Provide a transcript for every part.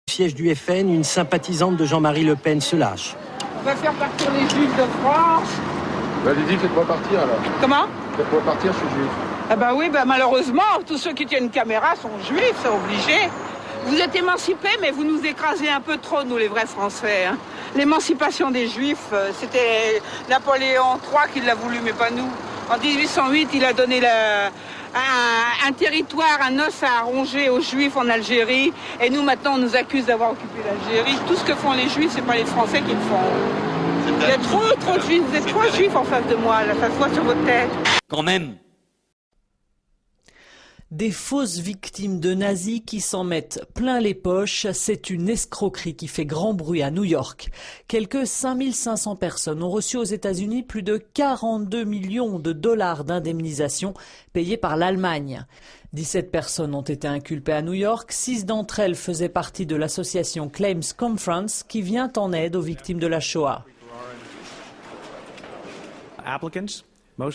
Siège du FN, une sympathisante de Jean-Marie Le Pen se lâche. On va faire partir les Juifs de France. Allez-y, faites-moi partir alors. Comment? Faites-moi partir, je suis juif. Ah bah oui, bah malheureusement, tous ceux qui tiennent une caméra sont juifs, c'est obligé. Vous êtes émancipés, mais vous nous écrasez un peu trop, nous les vrais Français. Hein. L'émancipation des Juifs, c'était Napoléon III qui l'a voulu, mais pas nous. En 1808, il a donné un territoire, un os à ronger aux Juifs en Algérie. Et nous, maintenant, on nous accuse d'avoir occupé l'Algérie. Tout ce que font les Juifs, c'est pas les Français qui le font. Il y a trop de Juifs, vous êtes trop Juifs en face de moi, là, ça se voit sur votre tête. Quand même. Des fausses victimes de nazis qui s'en mettent plein les poches, c'est une escroquerie qui fait grand bruit à New York. Quelques 5500 personnes ont reçu aux États-Unis plus de 42 millions de dollars d'indemnisation payés par l'Allemagne. 17 personnes ont été inculpées à New York, 6 d'entre elles faisaient partie de l'association Claims Conference qui vient en aide aux victimes de la Shoah.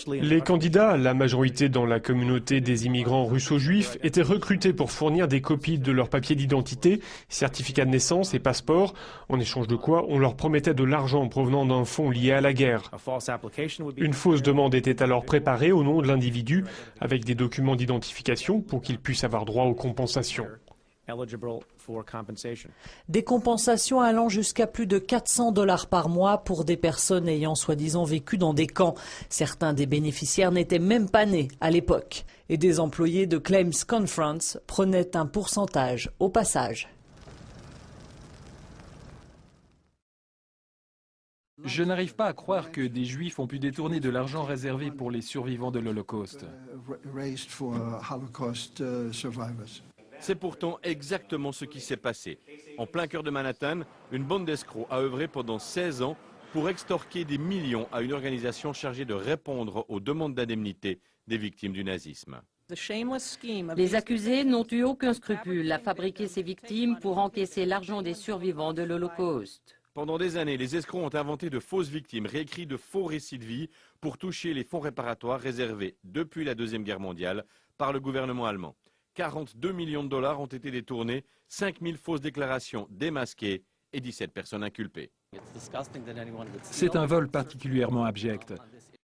Les candidats, la majorité dans la communauté des immigrants russo-juifs, étaient recrutés pour fournir des copies de leurs papiers d'identité, certificats de naissance et passeports, en échange de quoi on leur promettait de l'argent provenant d'un fonds lié à la guerre. Une fausse demande était alors préparée au nom de l'individu, avec des documents d'identification pour qu'il puisse avoir droit aux compensations. Des compensations allant jusqu'à plus de 400 $ par mois pour des personnes ayant soi-disant vécu dans des camps. Certains des bénéficiaires n'étaient même pas nés à l'époque. Et des employés de Claims Conference prenaient un pourcentage au passage. Je n'arrive pas à croire que des Juifs ont pu détourner de l'argent réservé pour les survivants de l'Holocauste. C'est pourtant exactement ce qui s'est passé. En plein cœur de Manhattan, une bande d'escrocs a œuvré pendant 16 ans pour extorquer des millions à une organisation chargée de répondre aux demandes d'indemnité des victimes du nazisme. Les accusés n'ont eu aucun scrupule à fabriquer ces victimes pour encaisser l'argent des survivants de l'Holocauste. Pendant des années, les escrocs ont inventé de fausses victimes, réécrit de faux récits de vie pour toucher les fonds réparatoires réservés depuis la Deuxième Guerre mondiale par le gouvernement allemand. 42 millions de dollars ont été détournés, 5000 fausses déclarations démasquées et 17 personnes inculpées. C'est un vol particulièrement abject.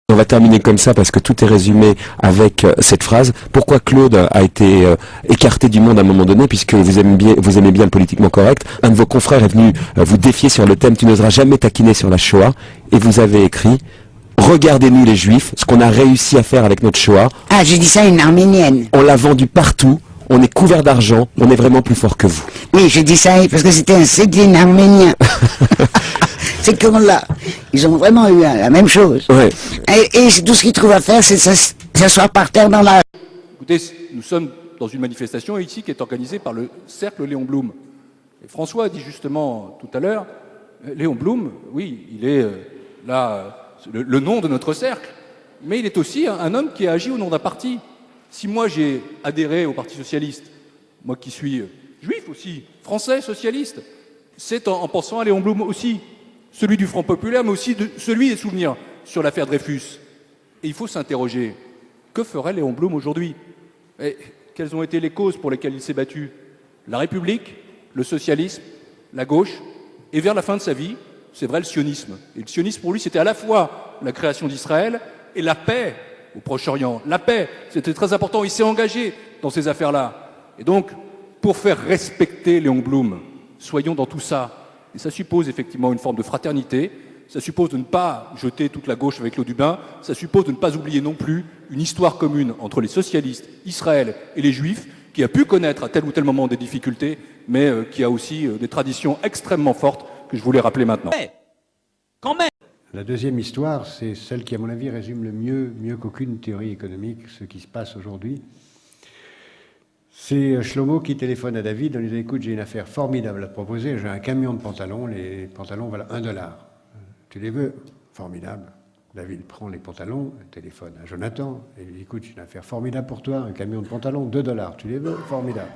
On va terminer comme ça parce que tout est résumé avec cette phrase. Pourquoi Claude a été écarté du monde à un moment donné, puisque vous aimez bien le politiquement correct. Un de vos confrères est venu vous défier sur le thème « Tu n'oseras jamais taquiner sur la Shoah » et vous avez écrit « Regardez-nous les Juifs, ce qu'on a réussi à faire avec notre Shoah. » Ah, j'ai dit ça à une Arménienne. On l'a vendu partout, on est couvert d'argent, on est vraiment plus fort que vous. Oui, j'ai dit ça parce que c'était un Sédine arménien. C'est qu'on l'a. Ils ont vraiment eu la même chose. Ouais. Et tout ce qu'ils trouvent à faire, c'est de s'asseoir par terre dans la... Écoutez, nous sommes dans une manifestation ici qui est organisée par le Cercle Léon Blum. Et François a dit justement tout à l'heure, Léon Blum, oui, il est le nom de notre cercle, mais il est aussi un homme qui a agi au nom d'un parti. Si moi j'ai adhéré au Parti Socialiste, moi qui suis juif aussi, français, socialiste, c'est en pensant à Léon Blum aussi, celui du Front Populaire, mais aussi celui des souvenirs sur l'affaire Dreyfus. Et il faut s'interroger, que ferait Léon Blum aujourd'hui? Et quelles ont été les causes pour lesquelles il s'est battu? La République, le socialisme, la gauche, et vers la fin de sa vie, c'est vrai, le sionisme. Et le sionisme, pour lui, c'était à la fois la création d'Israël et la paix au Proche-Orient. La paix, c'était très important, il s'est engagé dans ces affaires-là. Et donc, pour faire respecter Léon Blum, soyons dans tout ça. Et ça suppose effectivement une forme de fraternité, ça suppose de ne pas jeter toute la gauche avec l'eau du bain, ça suppose de ne pas oublier non plus une histoire commune entre les socialistes, Israël et les Juifs, qui a pu connaître à tel ou tel moment des difficultés, mais qui a aussi des traditions extrêmement fortes que je voulais rappeler maintenant. Quand même. La deuxième histoire, c'est celle qui, à mon avis, résume le mieux qu'aucune théorie économique, ce qui se passe aujourd'hui. C'est Shlomo qui téléphone à David en lui disant « Écoute, j'ai une affaire formidable à te proposer, j'ai un camion de pantalons, les pantalons valent $1. Tu les veux ?» Formidable. David prend les pantalons, téléphone à Jonathan et lui dit « Écoute, j'ai une affaire formidable pour toi, un camion de pantalons, $2. Tu les veux ?» Formidable.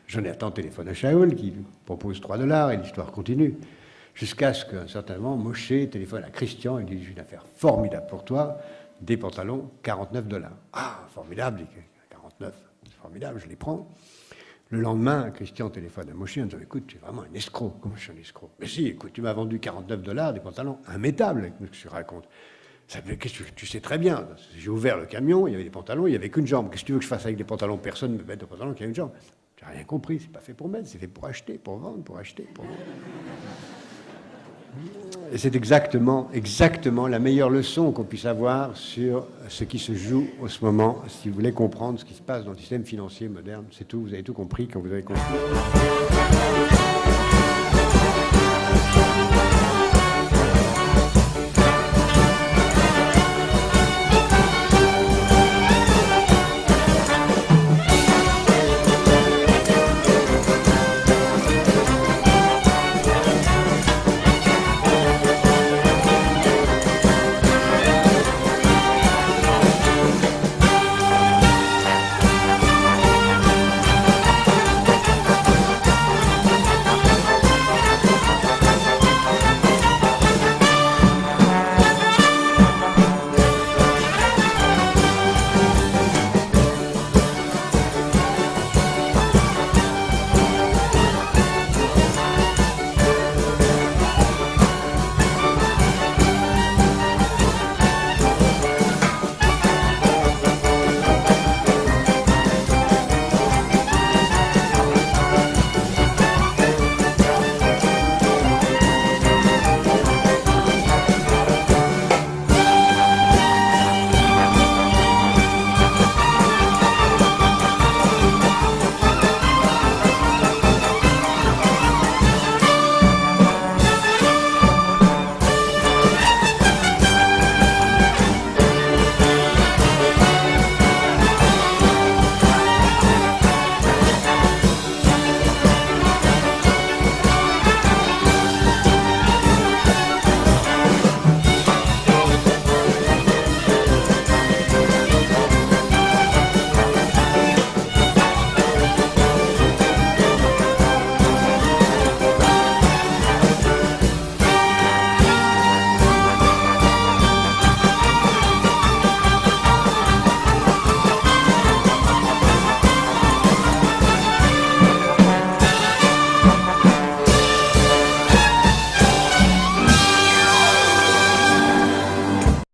Jonathan téléphone à Shaul qui lui propose $3 et l'histoire continue. Jusqu'à ce qu'un certain moment, Moshe téléphone à Christian et lui dit « J'ai une affaire formidable pour toi, des pantalons, $49. » Ah, formidable, 49. Formidable, je les prends. Le lendemain, Christian téléphone à Moshe en disant « Écoute, tu es vraiment un escroc. » « Comment je suis un escroc ?»« Mais si, écoute, tu m'as vendu $49 des pantalons immétables. » Qu'est-ce que tu racontes? Qu'est-ce que tu sais très bien. J'ai ouvert le camion, il y avait des pantalons, il n'y avait qu'une jambe. Qu'est-ce que tu veux que je fasse avec des pantalons? Personne ne me met des pantalons qui a une jambe. Tu n'as rien compris, c'est pas fait pour mettre, c'est fait pour acheter, pour vendre, pour acheter, pour vendre. Et c'est exactement la meilleure leçon qu'on puisse avoir sur ce qui se joue en ce moment, si vous voulez comprendre ce qui se passe dans le système financier moderne. C'est tout, vous avez tout compris quand vous avez compris.